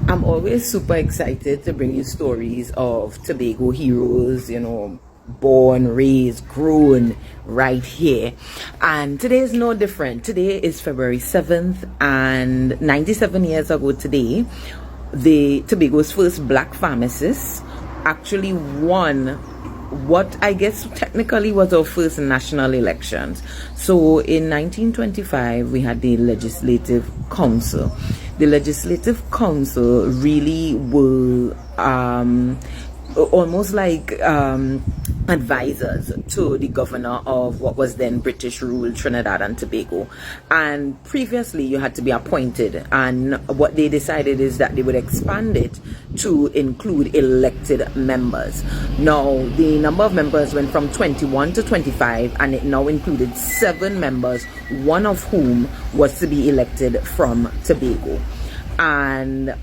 I'm always super excited to bring you stories of Tobago heroes, born, raised, grown right here. And today is no different. Today is February 7th, and 97 years ago today, the Tobago's first black pharmacist actually won what I guess technically was our first national elections. So in 1925, we had the Legislative Council. The Legislative Council really were almost like advisors to the governor of what was then British-ruled Trinidad and Tobago. And previously you had to be appointed, and what they decided is that they would expand it to include elected members. Now the number of members went from 21 to 25, and it now included 7 members, one of whom was to be elected from Tobago. And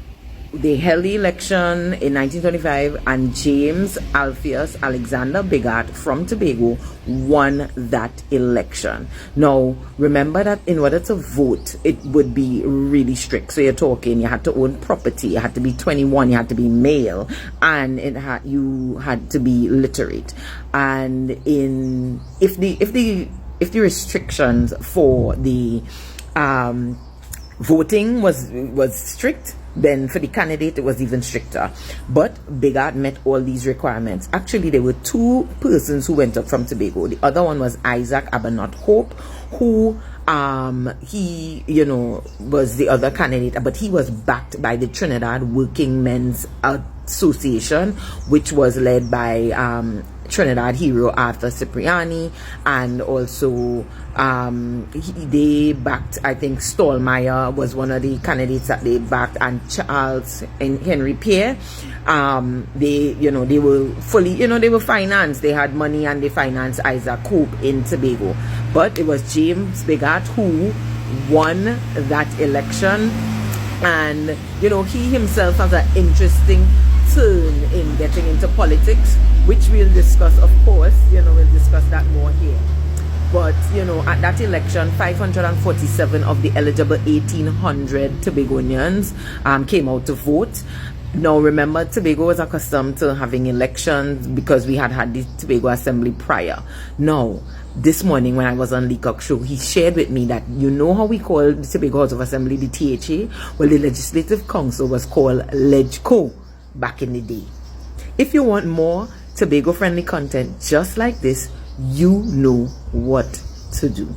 they held the election in 1925, and James Alpheus Alexander Biggart from Tobago won that election. Now, remember that in order to vote, it would be really strict. So you're talking, you had to own property, you had to be 21, you had to be male, and you had to be literate. And if the restrictions for the voting was strict, then for the candidate it was even stricter. But Biggart met all these requirements. Actually, there were 2 persons who went up from Tobago. The other one was Isaac Abernot Hope, who he was the other candidate, but he was backed by the Trinidad Workingmen's Association, which was led by Trinidad hero Arthur Cipriani, and also they backed, I think Stallmeyer was one of the candidates that they backed, and Charles and Henry Pierre. They were fully, they were financed, they had money, and they financed Isaac Hope in Tobago. But it was James Biggart who won that election, and he himself has an interesting turn in getting into politics, which we'll discuss, of course. We'll discuss that more here. But at that election, 547 of the eligible 1,800 Tobagonians came out to vote. Now remember, Tobago was accustomed to having elections because we had the Tobago Assembly prior. Now this morning when I was on Leacock Show, he shared with me that how we call the Tobago House of Assembly the THA? Well, the Legislative Council was called LegCo back in the day. If you want more Tobago friendly content just like this, you know what to do.